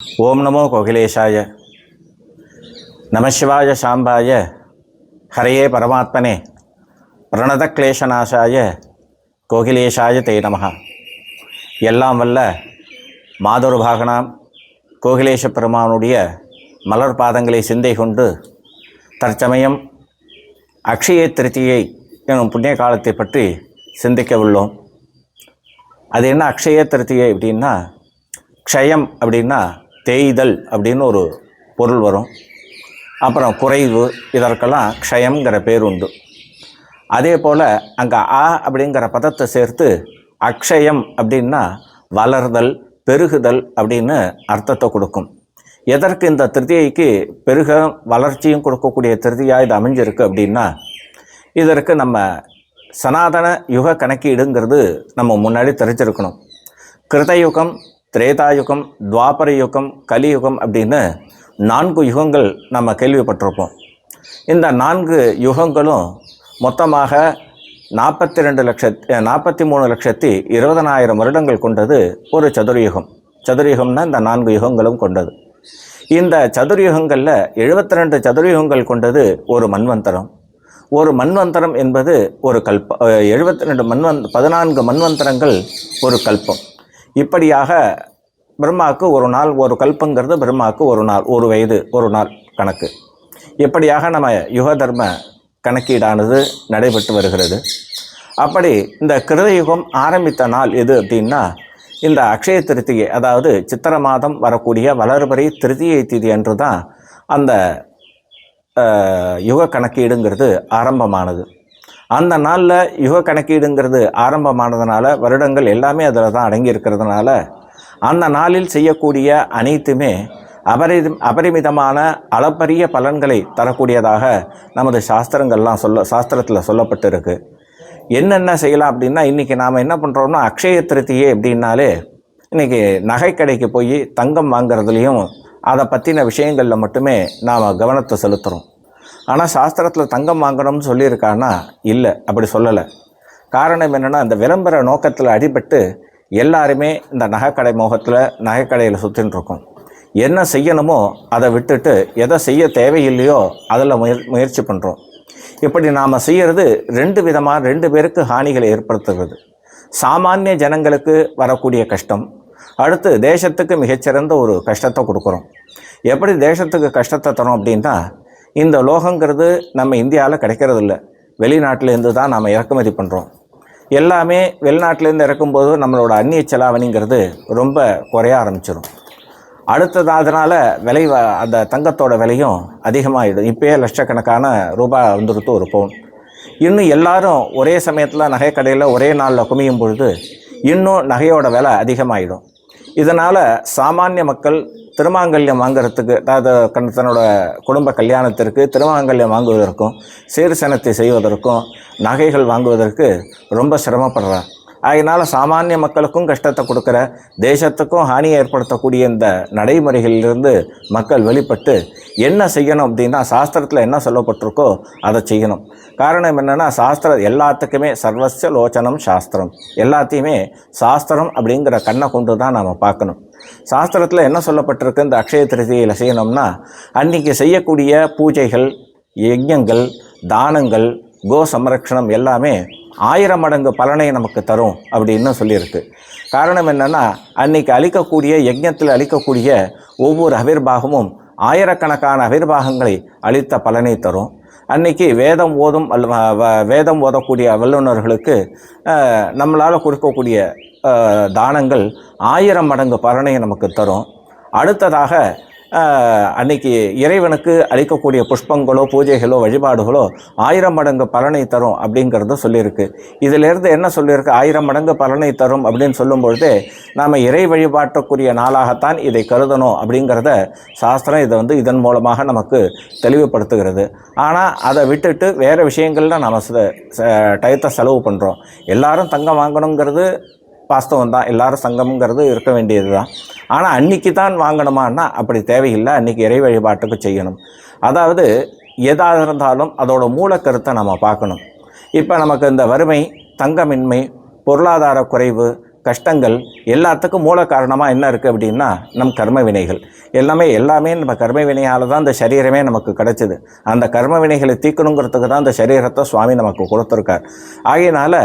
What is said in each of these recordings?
ஓம் நமோ கோகிலேஷாய நமசிவாய சாம்பாய ஹரையே பரமாத்மனே பிரணதக்லேஷநாசாய கோகிலேஷாய தே நமஹ. எல்லாம் வல்ல மாதொருபாகனாம் கோகிலேஷ பெருமானுடைய மலர் பாதங்களை சிந்தை கொண்டு தற்சமயம் அக்ஷய திருத்தியை எனும் புண்ணிய காலத்தை பற்றி சிந்திக்க உள்ளோம். அது என்ன அக்ஷய திருத்தியை அப்படின்னா, க்ஷயம் அப்படின்னா தேய்தல் அப்படின்னு ஒரு பொருள் வரும். அப்புறம் குறைவு, இதற்கெல்லாம் க்ஷயம்ங்கிற பேர் உண்டு. அதே போல் அங்கே ஆ அப்படிங்கிற பதத்தை சேர்த்து அக்ஷயம் அப்படின்னா வளர்தல், பெருகுதல் அப்படின்னு அர்த்தத்தை கொடுக்கும். எதற்கு இந்த திருதியைக்கு பெருக வளர்ச்சியும் கொடுக்கக்கூடிய திருதியாக இது அமைஞ்சிருக்கு அப்படின்னா, இதற்கு நம்ம சனாதன யுக கணக்கீடுங்கிறது நம்ம முன்னாடி தெரிஞ்சிருக்கணும். கிருதயுகம், திரேதாயுகம், துவாபர யுகம், கலியுகம் அப்படின்னு 4 யுகங்கள் நம்ம கேள்விப்பட்டிருப்போம். இந்த 4 யுகங்களும் மொத்தமாக 43,20,000 வருடங்கள் கொண்டது ஒரு சதுர்யுகம். சதுர்யுகம்னா இந்த 4 யுகங்களும் கொண்டது. இந்த சதுர்யுகங்களில் 72 சதுர்யுகங்கள் கொண்டது ஒரு மன்வந்தரம். ஒரு மன்வந்தரம் என்பது ஒரு கல்பம். 14 மன்வந்தரங்கள் ஒரு கல்பம். இப்படியாக பிரம்மாவுக்கு ஒரு நாள், ஒரு கல்பங்கிறது பிரம்மாவுக்கு ஒரு நாள், ஒரு வயது, ஒரு நாள் கணக்கு. இப்படியாக நம்ம யுக தர்ம கணக்கீடானது நடைபெற்று வருகிறது. அப்படி இந்த கிருதயுகம் ஆரம்பித்த நாள் எது அப்படின்னா, இந்த அக்ஷய திருத்தியை, அதாவது சித்திர மாதம் வரக்கூடிய வளர்பிறை திருத்தியை திதி அன்று தான் அந்த யுக கணக்கீடுங்கிறது ஆரம்பமானது. அந்த நாளில் யுக கணக்கீடுங்கிறது ஆரம்பமானதுனால வருடங்கள் எல்லாமே அதில் தான் அடங்கி இருக்கிறதுனால அந்த நாளில் செய்யக்கூடிய அனைத்துமே அபரிமிதமான அளப்பரிய பலன்களை தரக்கூடியதாக நமது சாஸ்திரத்தில் சொல்லப்பட்டிருக்கு. என்னென்ன செய்யலாம் அப்படின்னா, இன்றைக்கி நாம் என்ன பண்ணுறோம்னா, அக்ஷய திருத்தியை அப்படின்னாலே இன்றைக்கி நகைக்கடைக்கு போய் தங்கம் வாங்கிறதுலையும் அதை பற்றின விஷயங்களில் மட்டுமே நாம் கவனத்தை செலுத்துகிறோம். ஆனால் சாஸ்திரத்தில் தங்கம் வாங்கணும்னு சொல்லியிருக்கான்னா இல்லை, அப்படி சொல்லலை. காரணம் என்னென்னா, அந்த விளம்பர நோக்கத்தில் அடிபட்டு எல்லாருமே இந்த நகைக்கடை மோகத்தில் நகைக்கடையில் சுற்றின்னு இருக்கோம். என்ன செய்யணுமோ அதை விட்டுட்டு எதை செய்ய தேவையில்லையோ அதில் முயற்சி பண்ணுறோம். இப்படி நாம் செய்கிறது 2 பேருக்கு ஹானிகளை ஏற்படுத்துகிறது. சாமானிய ஜனங்களுக்கு வரக்கூடிய கஷ்டம், அடுத்து தேசத்துக்கு மிகச்சிறந்த ஒரு கஷ்டத்தை கொடுக்குறோம். எப்படி தேசத்துக்கு கஷ்டத்தை தரோம் அப்படின்னா, இந்த லோகங்கிறது நம்ம இந்தியாவில் கிடைக்கிறதில்ல, வெளிநாட்டிலேருந்து தான் நாம் இறக்குமதி பண்ணுறோம். எல்லாமே வெளிநாட்டிலேருந்து இறக்கும்போது நம்மளோட அந்நிய செலாவணிங்கிறது ரொம்ப குறைய ஆரம்பிச்சிடும். அடுத்தது அதனால் அந்த தங்கத்தோட விலையும் அதிகமாகிடும். இப்போயே லட்சக்கணக்கான ரூபாய் வந்துருத்து ஒரு பவுன். இன்னும் எல்லாரும் ஒரே சமயத்தில் நகை கடையில் ஒரே நாளில் குமியும் பொழுது இன்னும் நகையோட விலை அதிகமாகிடும். இதனால் சாமானிய மக்கள் திருமாங்கல்யம் வாங்கிறதுக்கு, அதாவது தன்னோட குடும்ப கல்யாணத்திற்கு திருமாங்கல்யம் வாங்குவதற்கும் சீர்சனத்தை செய்வதற்கும் நகைகள் வாங்குவதற்கு ரொம்ப சிரமப்படுறாங்க. அதனால் சாமானிய மக்களுக்கும் கஷ்டத்தை கொடுக்குற, தேசத்துக்கும் ஹானியை ஏற்படுத்தக்கூடிய இந்த நடைமுறைகளிலிருந்து மக்கள் வெளிப்பட்டு என்ன செய்யணும் அப்படின்னா, சாஸ்திரத்தில் என்ன சொல்லப்பட்டிருக்கோ அதை செய்யணும். காரணம் என்னென்னா, சாஸ்திரம் எல்லாத்துக்குமே சர்வஸ்ய லோச்சனம் சாஸ்திரம், எல்லாத்தையுமே சாஸ்திரம் அப்படிங்கிற கண்ணை கொண்டு தான் நாம் பார்க்கணும். சாஸ்திரத்தில் என்ன சொல்லப்பட்டிருக்கு, இந்த அக்ஷய திருதியில் செய்யணும்னா, அன்றைக்கி செய்யக்கூடிய பூஜைகள், யஜ்ஞங்கள், தானங்கள், கோ சம்ரக்ஷணம் எல்லாமே 1000 மடங்கு பலனை நமக்கு தரும் அப்படின்னு சொல்லியிருக்கு. காரணம் என்னென்னா, அன்றைக்கி அளிக்கக்கூடிய யஜ்ஞத்தில் அளிக்கக்கூடிய ஒவ்வொரு அவிர்வாகமும் ஆயிரக்கணக்கான அவிர்வாகங்களை அளித்த பலனை தரும். அன்றைக்கி வேதம் ஓதக்கூடிய வல்லுநர்களுக்கு நம்மளால் கொடுக்கக்கூடிய தானங்கள் 1000 மடங்கு பலனை நமக்கு தரும். அடுத்ததாக அன்றைக்கி இறைவனுக்கு அளிக்கக்கூடிய புஷ்பங்களோ பூஜைகளோ வழிபாடுகளோ 1000 மடங்கு பலனை தரும் அப்படிங்கிறது சொல்லியிருக்கு. இதிலிருந்து என்ன சொல்லியிருக்கு, 1000 மடங்கு பலனை தரும் அப்படின்னு சொல்லும்பொழுதே நாம் இறை வழிபாட்டுக்குரிய நாளாகத்தான் இதை கருதணும் அப்படிங்கிறத சாஸ்திரம் இதன் மூலமாக நமக்கு தெளிவுபடுத்துகிறது. ஆனால் அதை விட்டுட்டு வேறு விஷயங்களில் நம்ம டயத்தை செலவு பண்ணுறோம். எல்லாரும் தங்கம் வாங்கணுங்கிறது வாஸ்தவம் தான், எல்லாரும் சங்கம்ங்கிறது இருக்க வேண்டியது தான். ஆனால் அன்றைக்கி தான் வாங்கணுமான்னா அப்படி தேவையில்லை, அன்றைக்கி இறை வழிபாட்டுக்கு செய்யணும். அதாவது எதாக இருந்தாலும் அதோட மூலக்கருத்தை நம்ம பார்க்கணும். இப்போ நமக்கு இந்த வறுமை, தங்கமின்மை, பொருளாதார குறைவு, கஷ்டங்கள் எல்லாத்துக்கும் மூல காரணமாக என்ன இருக்குது அப்படின்னா நம் கர்ம வினைகள். எல்லாமே நம்ம கர்ம வினையால் தான் இந்த சரீரமே நமக்கு கிடைச்சிது. அந்த கர்ம வினைகளை தீர்க்கணுங்கிறதுக்கு தான் இந்த சரீரத்தை சுவாமி நமக்கு கொடுத்துருக்கார். ஆகையினால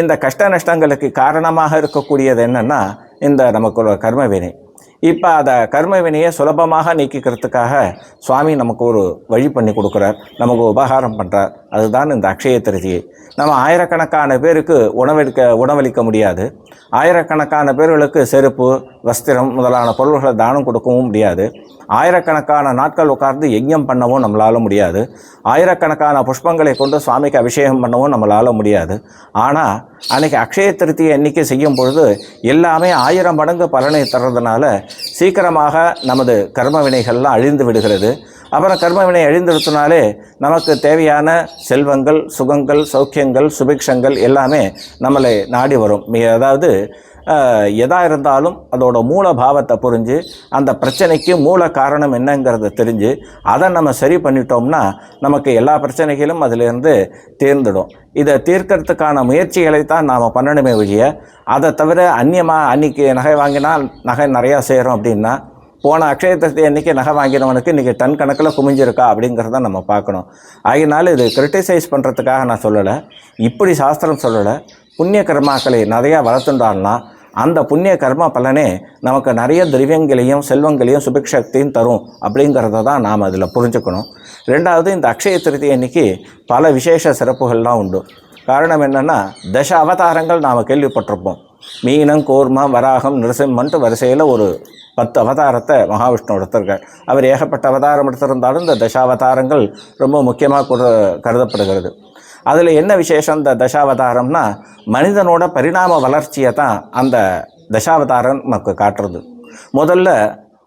இந்த கஷ்ட நஷ்டங்களுக்கு காரணமாக இருக்கக்கூடியது என்னென்னா இந்த நமக்கு கர்ம வினை. இப்போ அதை கர்ம வினையை சுலபமாக நீக்கிக்கிறதுக்காக சுவாமி நமக்கு ஒரு வழி பண்ணி கொடுக்குறார், நமக்கு உபகாரம் பண்ணுறார். அதுதான் இந்த அக்ஷய திருதியை. நம்ம ஆயிரக்கணக்கான பேருக்கு உணவளிக்க முடியாது. ஆயிரக்கணக்கான பேர்களுக்கு செருப்பு, வஸ்திரம் முதலான பொருள்களை தானம் கொடுக்கவும் முடியாது. ஆயிரக்கணக்கான நாட்கள் உட்கார்ந்து யஜ்ஞம் பண்ணவும் நம்மளால முடியாது. ஆயிரக்கணக்கான புஷ்பங்களை கொண்டு சுவாமிக்கு அபிஷேகம் பண்ணவும் நம்மளால முடியாது. ஆனால் அன்றைக்கி அக்ஷய திருத்தியை அன்றைக்கி செய்யும் பொழுது எல்லாமே 1000 மடங்கு பலனை தர்றதுனால சீக்கிரமாக நமது கர்ம வினைகள்லாம் அழிந்து விடுகிறது. அப்புறம் கர்மவினை அழிந்துடுத்தினாலே நமக்கு தேவையான செல்வங்கள், சுகங்கள், சௌக்கியங்கள், சுபிக்ஷங்கள் எல்லாமே நம்மளை நாடி வரும். அதாவது எதா இருந்தாலும் அதோட மூல பாவத்தை புரிஞ்சு அந்த பிரச்சனைக்கு மூல காரணம் என்னங்கிறத தெரிஞ்சு அதை நம்ம சரி பண்ணிட்டோம்னா நமக்கு எல்லா பிரச்சனைகளும் அதிலிருந்து தீர்ந்துடும். இதை தீர்க்கறதுக்கான முயற்சிகளை தான் நாம் பண்ணணுமே ஒழிய அதை தவிர அந்நியமாக அன்றைக்கி நகை வாங்கினால் நகை நிறையா சேரும் அப்படின்னா போன அக்ஷய திருதியை அன்றைக்கி நகை வாங்கினவனுக்கு இன்றைக்கி டன் கணக்கில் குமிஞ்சிருக்கா அப்படிங்கிறத நம்ம பார்க்கணும். அதனால இது கிரிட்டிசைஸ் பண்ணுறதுக்காக நான் சொல்லலை, இப்படி சாஸ்திரம் சொல்லலை. புண்ணிய கர்மாக்களை நிறையா வளர்த்துட்டான்னா அந்த புண்ணிய கர்ம பலனே நமக்கு நிறைய திரவியங்களையும் செல்வங்களையும் சுபிக்ஷத்தையும் தரும் அப்படிங்கிறத தான் நாம் அதில் புரிஞ்சுக்கணும். ரெண்டாவது, இந்த அக்ஷய திருதியை அன்றைக்கி பல விசேஷ சிறப்புகள்லாம் உண்டு. காரணம் என்னென்னா தச அவதாரங்கள் நாம் கேள்விப்பட்டிருப்போம். மீனம், கூர்மம், வராகம், நிருசிம்மன்ட்டு வரிசையில் ஒரு 10 அவதாரத்தை மகாவிஷ்ணு எடுத்திருக்கார். அவர் ஏகப்பட்ட அவதாரம் எடுத்திருந்தாலும் இந்த தசாவதாரங்கள் ரொம்ப முக்கியமாக கருதப்படுகிறது. அதில் என்ன விசேஷம் இந்த தசாவதாரம்னா மனிதனோட பரிணாம வளர்ச்சியை தான் அந்த தசாவதாரம் நமக்கு காட்டுறது. முதல்ல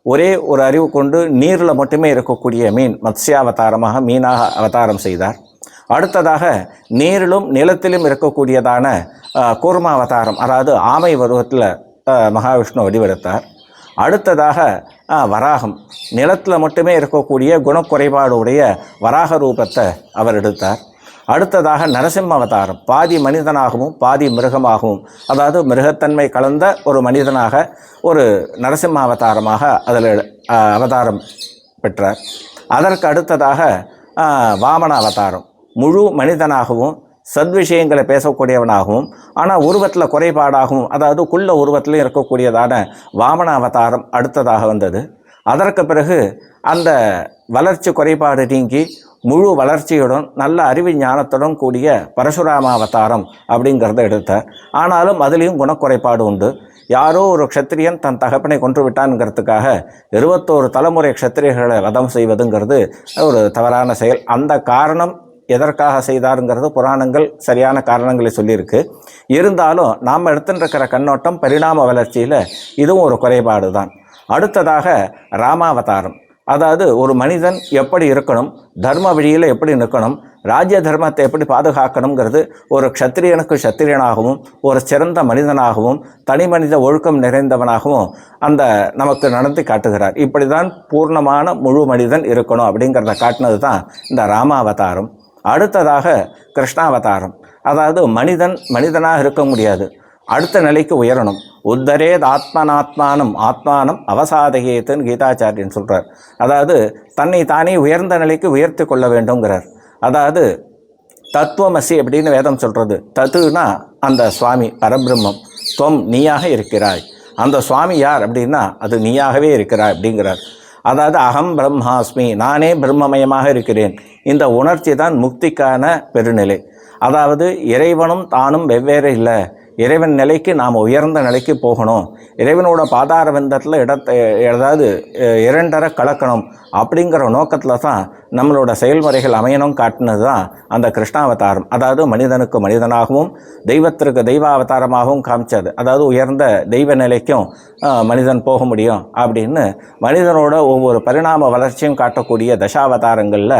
ஒரே ஒரு அறிவு கொண்டு நீரில் மட்டுமே இருக்கக்கூடிய மீன் மத்ஸ்யாவதாரமாக மீனாக அவதாரம் செய்தார். அடுத்ததாக நீரிலும் நிலத்திலும் இருக்கக்கூடியதான கூர்மாவதாரம், அதாவது ஆமை உருவத்தில் மகாவிஷ்ணு வடிவெடுத்தார். அடுத்ததாக வராகம், நிலத்தில் மட்டுமே இருக்கக்கூடிய குணக்குறைபாடுடைய வராக ரூபத்தை அவர் எடுத்தார். அடுத்ததாக நரசிம்ம அவதாரம், பாதி மனிதனாகவும் பாதி மிருகமாகவும், அதாவது மிருகத்தன்மை கலந்த ஒரு மனிதனாக ஒரு நரசிம்ம அவதாரமாக அதில் அவதாரம் பெற்றார். அதற்கு அடுத்ததாக வாமன அவதாரம், முழு மனிதனாகவும் சத்விஷயங்களை பேசக்கூடியவனாகவும் ஆனால் உருவத்தில் குறைபாடாகவும், அதாவது குள்ள உருவத்திலும் இருக்கக்கூடியதான வாமன அவதாரம் அடுத்ததாக வந்தது. அதற்கு பிறகு அந்த வளர்ச்சி குறைபாடு நீங்கி முழு வளர்ச்சியுடன் நல்ல அறிவு ஞானத்துடன் கூடிய பரசுராம அவதாரம் அப்படிங்கிறத எடுத்தார். ஆனாலும் அதுலேயும் குணக்குறைபாடு உண்டு. யாரோ ஒரு க்ஷத்திரியன் தன் தகப்பனை கொன்று விட்டான்ங்கிறதுக்காக 21 தலைமுறை க்ஷத்திரியர்களை வதம் செய்வதுங்கிறது ஒரு தவறான செயல். அந்த காரணம் எதற்காக செய்தாருங்கிறது புராணங்கள் சரியான காரணங்களை சொல்லியிருக்கு. இருந்தாலும் நாம் எடுத்துட்டுருக்கிற கண்ணோட்டம் பரிணாம வளர்ச்சியில் இதுவும் ஒரு குறைபாடு தான். அடுத்ததாக ராமாவதாரம், அதாவது ஒரு மனிதன் எப்படி இருக்கணும், தர்ம வழியில் எப்படி நிற்கணும், ராஜ்ய தர்மத்தை எப்படி பாதுகாக்கணுங்கிறது ஒரு க்ஷத்திரியனுக்கு க்ஷத்திரியனாகவும் ஒரு சிறந்த மனிதனாகவும் தனி மனித ஒழுக்கம் நிறைந்தவனாகவும் அந்த நமக்கு நடத்தி காட்டுகிறார். இப்படி தான் பூர்ணமான முழு மனிதன் இருக்கணும் அப்படிங்கிறத காட்டினது தான் இந்த ராமாவதாரம். அடுத்ததாக கிருஷ்ணாவதாரம், அதாவது மனிதனாக இருக்க முடியாது, அடுத்த நிலைக்கு உயரணும். உத்தரேத் ஆத்மனாத்மானம் ஆத்மானம் அவசாதகேத்துன்னு கீதாச்சாரியன் சொல்கிறார். அதாவது தன்னை தானே உயர்ந்த நிலைக்கு உயர்த்தி கொள்ள வேண்டுங்கிறார். அதாவது தத்துவமசி அப்படின்னு வேதம் சொல்கிறது. தத்துனா அந்த சுவாமி பரபிரம்மம், துவம் நீயாக இருக்கிறாய். அந்த சுவாமி யார் அப்படின்னா அது நீயாகவே இருக்கிறாய் அப்படிங்கிறார். அதாவது அகம் பிரம்மாஸ்மி, நானே பிரம்மமயமாக இருக்கிறேன். இந்த உணர்ச்சி தான் முக்திக்கான பெருநிலை. அதாவது இறைவனும் தானும் வெவ்வேறு இல்லை, இறைவன் நிலைக்கு நாம் உயர்ந்த நிலைக்கு போகணும், இறைவனோட பாதார விந்தத்தில் அதாவது இரண்டரை கலக்கணும் அப்படிங்கிற நோக்கத்தில் தான் நம்மளோட செயல்முறைகள் அமையணும் காட்டினது தான் அந்த கிருஷ்ணாவதாரம். அதாவது மனிதனுக்கு மனிதனாகவும் தெய்வத்திற்கு தெய்வ அவதாரமாகவும் காமிச்சது. அதாவது உயர்ந்த தெய்வ நிலைக்கும் மனிதன் போக முடியும் அப்படின்னு மனிதனோட ஒவ்வொரு பரிணாம வளர்ச்சியும் காட்டக்கூடிய தசாவதாரங்களில்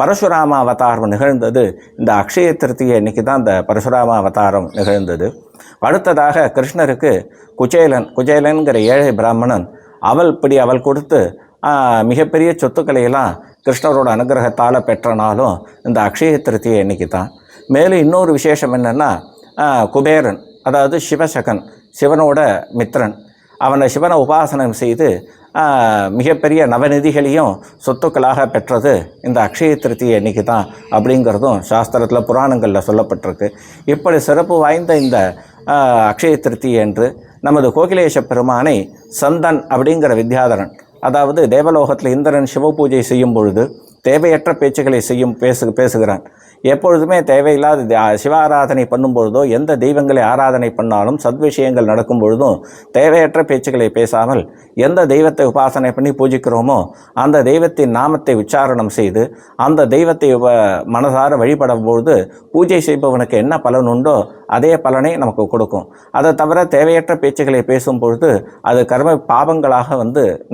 பரசுராம அவதாரம் நிகழ்ந்தது இந்த அக்ஷய திருத்தியை அன்னைக்கு தான் இந்த பரசுராம அவதாரம் நிகழ்ந்தது. அடுத்ததாக கிருஷ்ணருக்கு குச்சேலன்கிற ஏழை பிராமணன் அவள் கொடுத்து மிகப்பெரிய சொத்துக்களையெல்லாம் கிருஷ்ணரோட அனுகிரகத்தால் பெற்றனாலும் இந்த அக்ஷய திருத்தியை அன்னைக்கு தான். மேலும் இன்னொரு விசேஷம் என்னென்னா குபேரன், அதாவது சிவசகன், சிவனோட மித்திரன். அவனை சிவனை உபாசனம் செய்து மிகப்பெரிய நவநிதிகளையும் சொத்துக்களாக பெற்றது இந்த அக்ஷய திருத்தியை அன்னைக்கு தான் அப்படிங்கிறதும் சாஸ்திரத்தில் புராணங்களில் சொல்லப்பட்டிருக்கு. இப்படி சிறப்பு வாய்ந்த இந்த அக்ஷய திருத்தி என்று நமது கோகிலேஷ பெருமானை சந்தன் அப்படிங்கிற வித்யாதரன், அதாவது தேவலோகத்தில் இந்திரன் சிவ பூஜை செய்யும் பொழுது தேவையற்ற பேச்சுகளை பேசுகிறான். எப்பொழுதுமே தேவையில்லாத சிவ ஆராதனை பண்ணும்பொழுதோ எந்த தெய்வங்களை ஆராதனை பண்ணாலும் சத்விஷயங்கள் நடக்கும் பொழுதும் தேவையற்ற பேச்சுக்களை பேசாமல் எந்த தெய்வத்தை உபாசனை பண்ணி பூஜிக்கிறோமோ அந்த தெய்வத்தின் நாமத்தை உச்சாரணம் செய்து அந்த தெய்வத்தை மனதார வழிபடும் பொழுது பூஜை செய்பவனுக்கு என்ன பலன் உண்டோ அதே பலனை நமக்கு கொடுக்கும். அதை தவிர தேவையற்ற பேச்சுக்களை பேசும் பொழுது அது கர்ம பாவங்களாக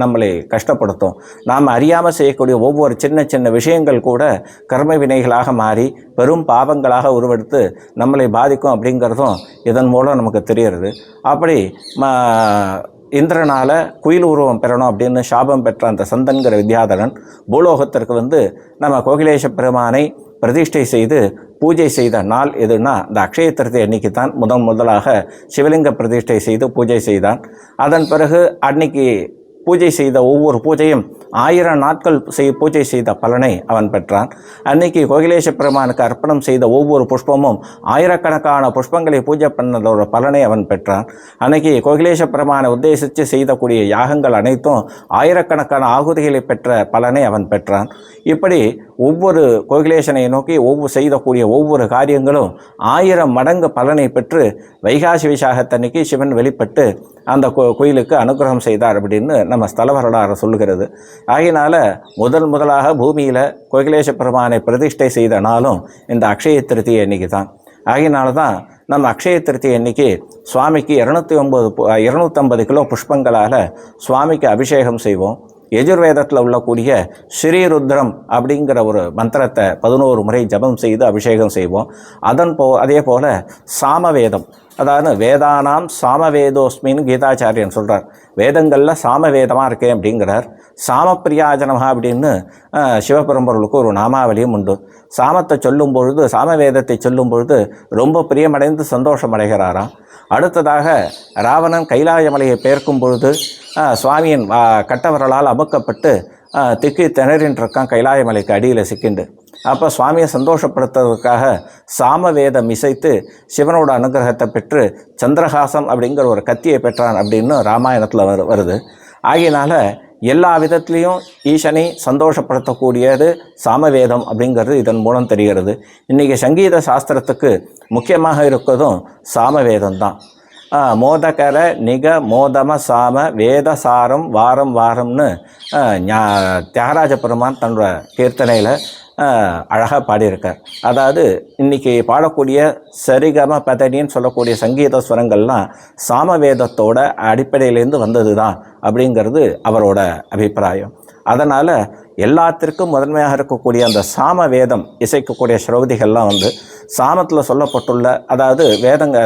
நம்மளை கஷ்டப்படுத்தும். நாம் அறியாமல் செய்யக்கூடிய ஒவ்வொரு சின்ன சின்ன விஷயங்கள் கூட கர்ம வினைகளாக மாறி பெரும் பாவங்களாக உருவெடுத்து நம்மளை பாதிக்கும் அப்படிங்கிறதும் இதன் மூலம் நமக்கு தெரிகிறது. அப்படி இந்திரனால் குயில் உருவம் பெறணும் அப்படின்னு சாபம் பெற்ற அந்த சந்தன்கிற வித்யாதரன் பூலோகத்திற்கு நம்ம கோகிலேஷ பெருமானை பிரதிஷ்டை செய்து பூஜை செய்த நாள் எதுனா இந்த அக்ஷய திருத்தி அன்னைக்கு தான் முதலாக சிவலிங்க பிரதிஷ்டை செய்து பூஜை செய்தான். அதன் பிறகு அன்னைக்கு பூஜை செய்த ஒவ்வொரு பூஜையும் 1000 நாட்கள் பூஜை செய்த பலனை அவன் பெற்றான். அன்னைக்கு கோகிலேஷ பெருமானுக்கு அர்ப்பணம் செய்த ஒவ்வொரு புஷ்பமும் ஆயிரக்கணக்கான புஷ்பங்களை பூஜை பண்ணதோட பலனை அவன் பெற்றான். அன்னைக்கு கோகிலேஷ பெருமானை உத்தேசித்து செய்தக்கூடிய யாகங்கள் அனைத்தும் ஆயிரக்கணக்கான ஆகுதிகளை பெற்ற பலனை அவன் பெற்றான். இப்படி ஒவ்வொரு கோகிலேசனை நோக்கி செய்தக்கூடிய ஒவ்வொரு காரியங்களும் 1000 மடங்கு பலனை பெற்று வைகாசி விசாகத்தன்னைக்கு சிவன் வெளிப்பட்டு அந்த கோயிலுக்கு அனுகிரகம் செய்தார் அப்படின்னு நம்ம ஸ்தல வரலாறு சொல்லுகிறது. ஆகினால முதலாக பூமியில் கோகிலேஷ பெருமானை பிரதிஷ்டை செய்த நாளும் இந்த அக்ஷய திருத்தி அன்னைக்கு தான். ஆகினால தான் நம்ம அக்ஷய திருத்தி அன்னைக்கு சுவாமிக்கு 250 கிலோ புஷ்பங்களால் சுவாமிக்கு அபிஷேகம் செய்வோம். யஜுர்வேதத்தில் உள்ளக்கூடிய ஸ்ரீருத்ரம் அப்படிங்கிற ஒரு மந்திரத்தை 11 முறை ஜபம் செய்து அபிஷேகம் செய்வோம். அதே போல் சாமவேதம், அதாவது வேதானாம் சாமவேதோஸ்மின்னு கீதாச்சாரியன் சொல்கிறார். வேதங்களில் சாமவேதமாக இருக்கேன் அப்படிங்கிறார். சாமப்பிரியாஜனமாக அப்படின்னு சிவபெரும்பொருளுக்கு ஒரு நாமாவளியும் உண்டு. சாமத்தை சொல்லும் பொழுது, சாமவேதத்தை சொல்லும் பொழுது ரொம்ப பிரியமடைந்து சந்தோஷம் அடைகிறாராம். அடுத்ததாக ராவணன் கைலாயமலையை பெயர்க்கும் பொழுது சுவாமியின் கட்டவரலால் அமுக்கப்பட்டு திக்கி திணறின்றிருக்கான் கைலாயமலைக்கு அடியில் சிக்கிண்டு. அப்போ சுவாமியை சந்தோஷப்படுத்துறதுக்காக சாமவேதம் இசைத்து சிவனோட அனுகிரகத்தை பெற்று சந்திரஹாசம் அப்படிங்கிற ஒரு கத்தியை பெற்றான் அப்படின்னு ராமாயணத்தில் வருது. ஆகியனால எல்லா விதத்துலேயும் ஈசனை சந்தோஷப்படுத்தக்கூடியது சாமவேதம் அப்படிங்கிறது இதன் மூலம் தெரிகிறது. இன்றைக்கி சங்கீத சாஸ்திரத்துக்கு முக்கியமாக இருக்கிறதும் சாமவேதம் தான். மோதகர நிக மோதம சாம வேதசாரம் வாரம் வாரம்னு தியாகராஜ பெருமான் தன்னோட கீர்த்தனையில் அழகாக பாடியிருக்கார். அதாவது இன்றைக்கி பாடக்கூடிய சரிகம பதனின்னு சொல்லக்கூடிய சங்கீத ஸ்வரங்கள்லாம் சாமவேதத்தோட அடிப்படையிலேருந்து வந்தது தான் அப்படிங்கிறது அவரோட அபிப்பிராயம். அதனால் எல்லாத்திற்கும் முதன்மையாக இருக்கக்கூடிய அந்த சாமவேதம் இசைக்கக்கூடிய ஸ்ரௌதிகள்லாம் சாமத்தில் சொல்லப்பட்டுள்ள, அதாவது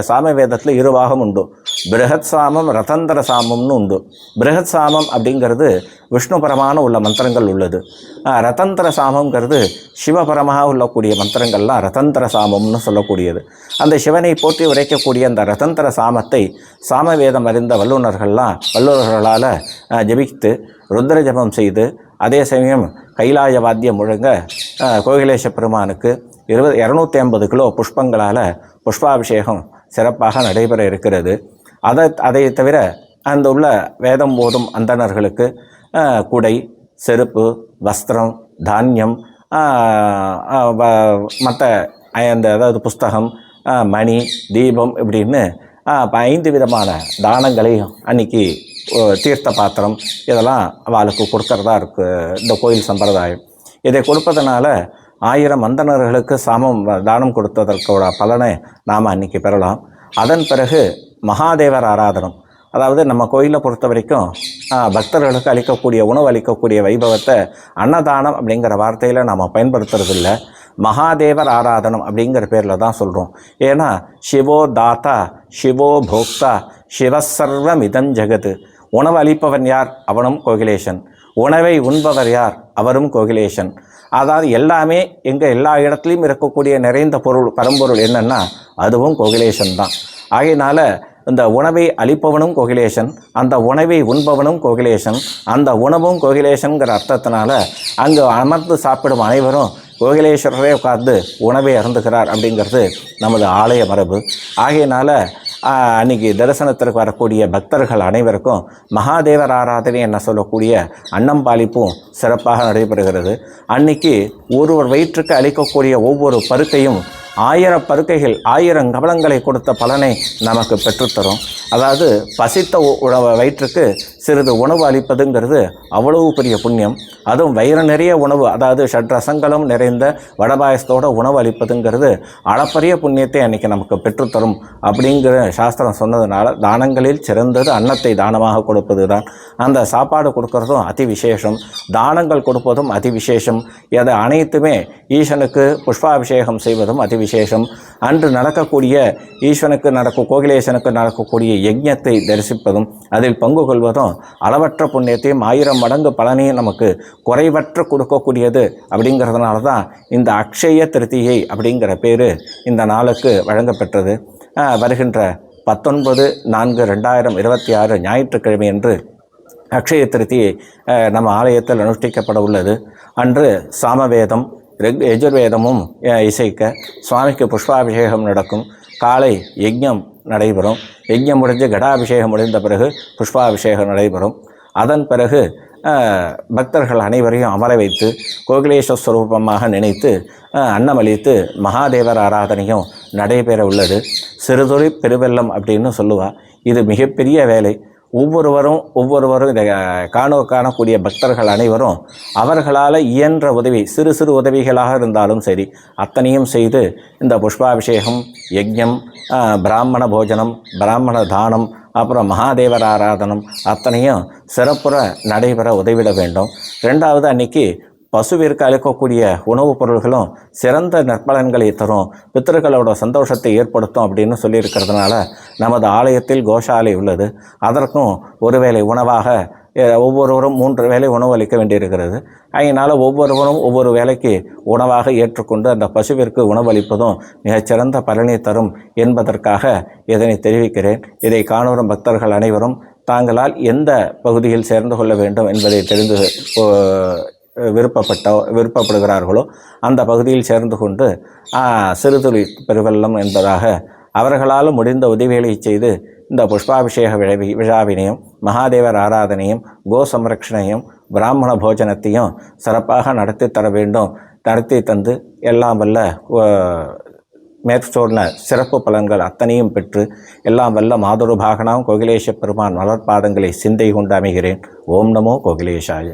சாம வேதத்தில் 2 பாகம் உண்டு. பிருகத் சாமம் ரதந்திர சாமம்னு உண்டு. பிருகத் சாமம் அப்படிங்கிறது விஷ்ணுபரமான உள்ள மந்திரங்கள் உள்ளது. ரதந்திர சாமங்கிறது சிவபரமாக உள்ளக்கூடிய மந்திரங்கள்லாம் ரதந்திர சாமம்னு சொல்லக்கூடியது. அந்த சிவனை போற்றி உரைக்கக்கூடிய அந்த ரதந்திர சாமத்தை சாமவேதம் அறிந்த வல்லுநர்களால் ஜபித்து ருத்ர ஜபம் செய்து அதே சமயம் கைலாய வாத்தியம் முழங்க கோகிலேஷ பெருமானுக்கு 250 கிலோ புஷ்பங்களால் புஷ்பாபிஷேகம் சிறப்பாக நடைபெற இருக்கிறது. அதை தவிர அந்த உள்ள வேதம் போதும் அந்தணர்களுக்கு குடை, செருப்பு, வஸ்திரம், தானியம், மற்ற அதாவது புஸ்தகம், மணி, தீபம் இப்படின்னு 5 விதமான தானங்களையும் அன்றைக்கி தீர்த்த பாத்திரம் இதெல்லாம் அவளுக்கு கொடுக்கறதா இருக்குது இந்த கோயில் சம்பிரதாயம். இதை கொடுப்பதனால 1000 அந்தணர்களுக்கு தானம் கொடுத்ததற்கோட பலனை நாம் அன்றைக்கி பெறலாம். அதன் பிறகு மகாதேவர் ஆராதனம், அதாவது நம்ம கோயிலை பொறுத்த வரைக்கும் பக்தர்களுக்கு அளிக்கக்கூடிய உணவு அளிக்கக்கூடிய வைபவத்தை அன்னதானம் அப்படிங்கிற வார்த்தையில் நாம் பயன்படுத்துறதில்லை. மகாதேவர் ஆராதனம் அப்படிங்கிற பேரில் தான் சொல்கிறோம். ஏன்னா சிவோ தாத்தா, சிவோ போக்தா, சிவசர்வம் இதன் ஜெகது. உணவு அளிப்பவன் யார்? அவனும் கோகிலேசன். உணவை உண்பவர் யார்? அவரும் கோகிலேசன். அதாவது எல்லாமே எல்லா இடத்துலையும் இருக்கக்கூடிய நிறைந்த பொருள், பரம்பொருள் என்னென்னா அதுவும் கோகிலேசன் தான். ஆகையினால இந்த உணவை அளிப்பவனும் கோகிலேசன், அந்த உணவை உண்பவனும் கோகிலேசன், அந்த உணவும் கோகிலேசன்கிற அர்த்தத்தினால அங்கு அமர்ந்து சாப்பிடும் அனைவரும் கோகிலேஸ்வரரே உட்கார்ந்து உணவை அருந்துகிறார் அப்படிங்கிறது நமது ஆலய மரபு. ஆகையினால அன்றைக்கி தரிசனத்திற்கு வரக்கூடிய பக்தர்கள் அனைவருக்கும் மகாதேவர் ஆராதனை என்ன சொல்லக்கூடிய அன்னம்பாளிப்பும் சிறப்பாக நடைபெறுகிறது. அன்றைக்கி ஒருவர் வயிற்றுக்கு அளிக்கக்கூடிய ஒவ்வொரு பருக்கையும் 1000 பருக்கைகள் 1000 கமலங்களை கொடுத்த பலனை நமக்கு பெற்றுத்தரும். அதாவது பசித்த வயிற்றுக்கு சிறிது உணவு அளிப்பதுங்கிறது அவ்வளவு பெரிய புண்ணியம். அதுவும் வயிறு நிறைய உணவு, அதாவது ஷட்ரசங்களும் நிறைந்த வடபாயசத்தோட உணவு அளிப்பதுங்கிறது அளப்பரிய புண்ணியத்தை அன்றைக்கி நமக்கு பெற்றுத்தரும் அப்படிங்கிற சாஸ்திரம் சொன்னதுனால தானங்களில் சிறந்தது அன்னத்தை தானமாக கொடுப்பது தான். அந்த சாப்பாடு கொடுக்கறதும் அதி விசேஷம், தானங்கள் கொடுப்பதும் அதி விசேஷம். அதை அனைத்துமே ஈசனுக்கு புஷ்பாபிஷேகம் செய்வதும் அதி விசேஷம். அன்று நடக்கக்கூடிய ஈஸ்வனுக்கு கோகிலேசனுக்கு நடக்கக்கூடிய யஜ்ஞத்தை தரிசிப்பதும் அதில் பங்கு கொள்வதும் அளவற்ற புண்ணியத்தையும் 1000 மடங்கு பலனையும் நமக்கு குறைவற்ற கொடுக்கக்கூடியது. அப்படிங்கிறதுனால தான் இந்த அக்ஷய திருத்தியை அப்படிங்கிற பேர் இந்த நாளுக்கு வழங்கப்பெற்றது. வருகின்ற 19/4/2026 ஞாயிற்றுக்கிழமை அன்று அக்ஷய திருத்தியை நம்ம ஆலயத்தில் அனுஷ்டிக்கப்பட உள்ளது. அன்று சாமவேதம் யஜுர்வேதமும் இசைக்க சுவாமிக்கு புஷ்பாபிஷேகம் நடக்கும். காலை யஜ்ஞம் நடைபெறும். யஜ்ஞம் முடிஞ்சு கடாபிஷேகம் முடிந்த பிறகு புஷ்பாபிஷேகம் நடைபெறும். அதன் பிறகு பக்தர்கள் அனைவரையும் அமர வைத்து கோகிலேஸ்வரூபமாக நினைத்து அன்னமளித்து மகாதேவர் ஆராதனையும் நடைபெற உள்ளது. சிறுதுளி பெருவெள்ளம் அப்படின்னு சொல்லுவாள். இது மிகப்பெரிய வேலை. ஒவ்வொருவரும் இதை காணக்கூடிய பக்தர்கள் அனைவரும் அவர்களால் இயன்ற உதவி, சிறு சிறு உதவிகளாக இருந்தாலும் சரி, அத்தனையும் செய்து இந்த புஷ்பாபிஷேகம், யஜ்ஞம், பிராமண போஜனம், பிராமண தானம், அப்புறம் மகாதேவர் ஆராதனம் அத்தனையும் சிறப்புற நடைபெற உதவிட வேண்டும். ரெண்டாவது, அன்னைக்கு பசுவிற்கு அளிக்கக்கூடிய உணவுப் பொருள்களும் சிறந்த நற்பலன்களை தரும், பித்தர்களோட சந்தோஷத்தை ஏற்படுத்தும் அப்படின்னு சொல்லியிருக்கிறதுனால நமது ஆலயத்தில் கோஷாலை உள்ளது. அதற்கும் ஒருவேளை உணவாக ஒவ்வொருவரும் 3 வேளை உணவு அளிக்க வேண்டியிருக்கிறது. அதனால் ஒவ்வொருவரும் ஒவ்வொரு வேளைக்கு உணவாக ஏற்றுக்கொண்டு அந்த பசுவிற்கு உணவளிப்பதும் மிகச்சிறந்த பலனை தரும் என்பதற்காக இதனை தெரிவிக்கிறேன். இதை காணுறும் பக்தர்கள் அனைவரும் தாங்களால் எந்த பகுதியில் சேர்ந்து கொள்ள வேண்டும் என்பதை தெரிந்து விருப்பப்படுகிறார்களோ அந்த பகுதியில் சேர்ந்து கொண்டு சிறுதுளி பெருவெள்ளம் என்பதாக அவர்களால் முடிந்த உதவிகளை செய்து இந்த புஷ்பாபிஷேக விழாவினையும் மகாதேவர் ஆராதனையும் கோ சம்ரக்ஷணையும் பிராமண போஜனத்தையும் சிறப்பாக நடத்தி தர வேண்டும். நடத்தி தந்து எல்லாம் வல்ல மேற்சொன்ன சிறப்பு பலன்கள் அத்தனையும் பெற்று எல்லாம் வல்ல மாதுரு பாகனாம் கோகிலேஷ பெருமான் மலர்பாதங்களை சிந்தை கொண்டு அமைகிறேன். ஓம் நமோ கோகிலேஷாய.